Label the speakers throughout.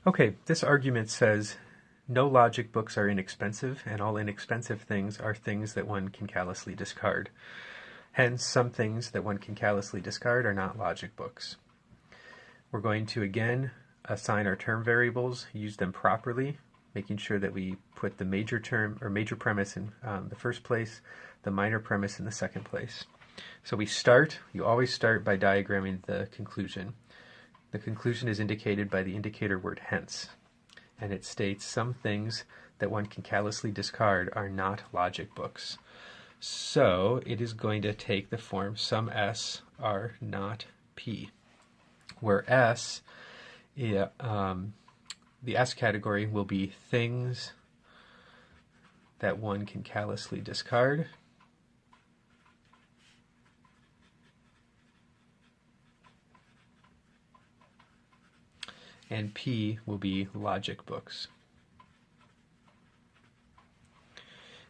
Speaker 1: Okay, this argument says no logic books are inexpensive, and all inexpensive things are things that one can callously discard. Hence, some things that one can callously discard are not logic books. We're going to again assign our term variables, use them properly, making sure that we put the major term or major premise in the first place, the minor premise in the second place. So you always start by diagramming the conclusion. The conclusion is indicated by the indicator word hence, and it states some things that one can callously discard are not logic books. So it is going to take the form some S are not P, where S, the S category will be things that one can callously discard, and P will be logic books.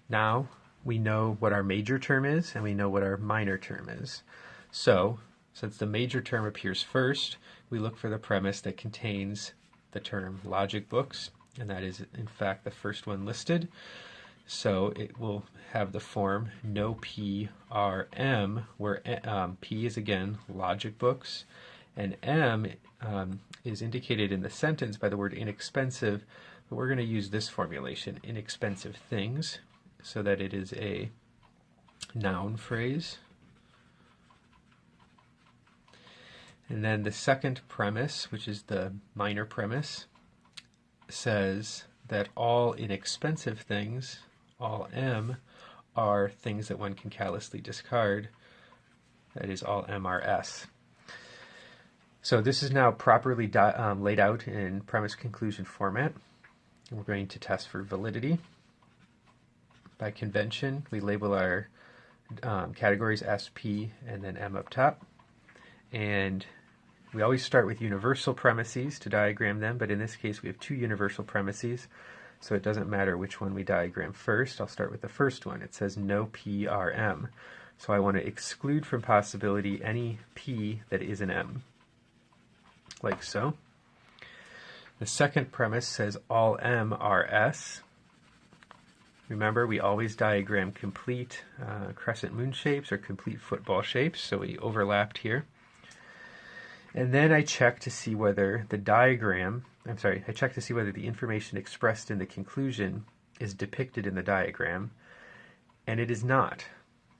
Speaker 1: Now we know what our major term is and we know what our minor term is. So, since the major term appears first, we look for the premise that contains the term logic books, and that is in fact the first one listed. So it will have the form no P R M, where P is again logic books, and M is indicated in the sentence by the word inexpensive, but we're going to use this formulation, inexpensive things, so that it is a noun phrase. And then the second premise, which is the minor premise, says that all inexpensive things, all M, are things that one can callously discard. That is, all M are S. So this is now properly laid out in premise-conclusion format. We're going to test for validity. By convention, we label our categories S, P, and then M up top. And we always start with universal premises to diagram them, but in this case we have two universal premises, so it doesn't matter which one we diagram first. I'll start with the first one. It says no P R M. So I want to exclude from possibility any P that is an M, like so. The second premise says all M are S. Remember, we always diagram complete crescent moon shapes or complete football shapes, so we overlapped here. And then I check to see whether the information expressed in the conclusion is depicted in the diagram, and it is not.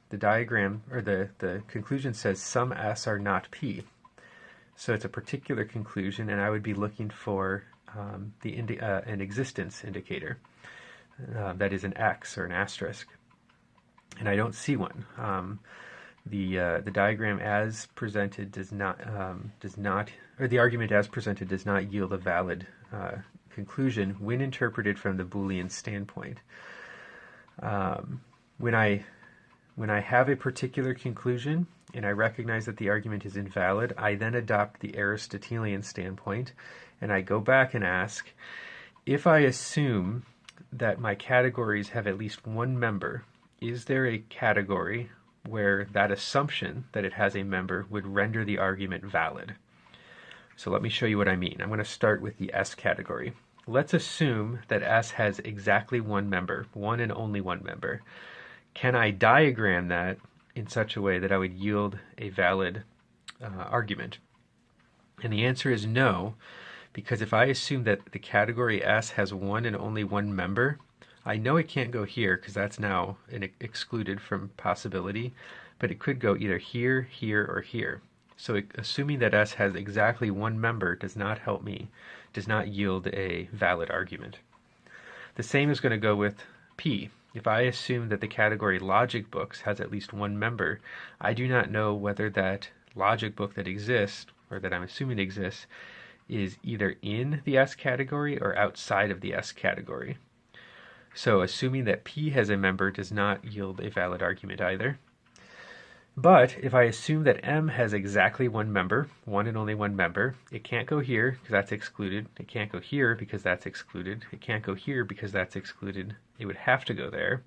Speaker 1: The diagram, or the conclusion says some S are not P. So it's a particular conclusion, and I would be looking for an existence indicator. That is an X or an asterisk. And I don't see one. The diagram as presented does not, or the argument as presented does not yield a valid conclusion when interpreted from the Boolean standpoint. When I have a particular conclusion and I recognize that the argument is invalid, I then adopt the Aristotelian standpoint, and I go back and ask, if I assume that my categories have at least one member, is there a category where that assumption that it has a member would render the argument valid? So let me show you what I mean. I'm going to start with the S category. Let's assume that S has exactly one member, one and only one member. Can I diagram that in such a way that I would yield a valid argument? And the answer is no, because if I assume that the category S has one and only one member, I know it can't go here because that's now excluded from possibility, but it could go either here, here, or here. So assuming that S has exactly one member does not help me, does not yield a valid argument. The same is going to go with P. If I assume that the category logic books has at least one member, I do not know whether that logic book that exists, or that I'm assuming exists, is either in the S category or outside of the S category. So assuming that P has a member does not yield a valid argument either. But if I assume that M has exactly one member, one and only one member, it can't go here because that's excluded. It can't go here because that's excluded. It can't go here because that's excluded. It would have to go there.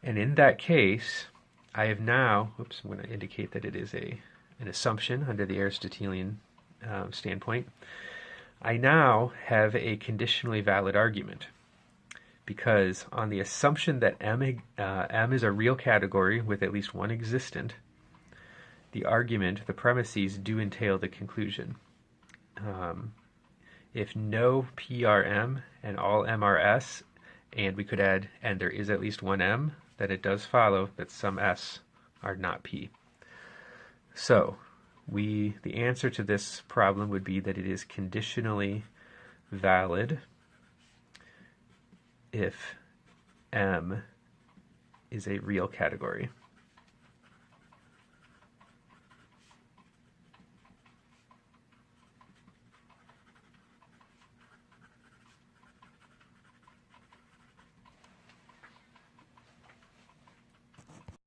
Speaker 1: And in that case, I have now, I'm going to indicate that it is an assumption under the Aristotelian standpoint. I now have a conditionally valid argument, because on the assumption that M is a real category with at least one existent, the argument, the premises, do entail the conclusion. If no P are M and all M are S, and we could add, and there is at least one M, then it does follow that some S are not P. So, the answer to this problem would be that it is conditionally valid if M is a real category.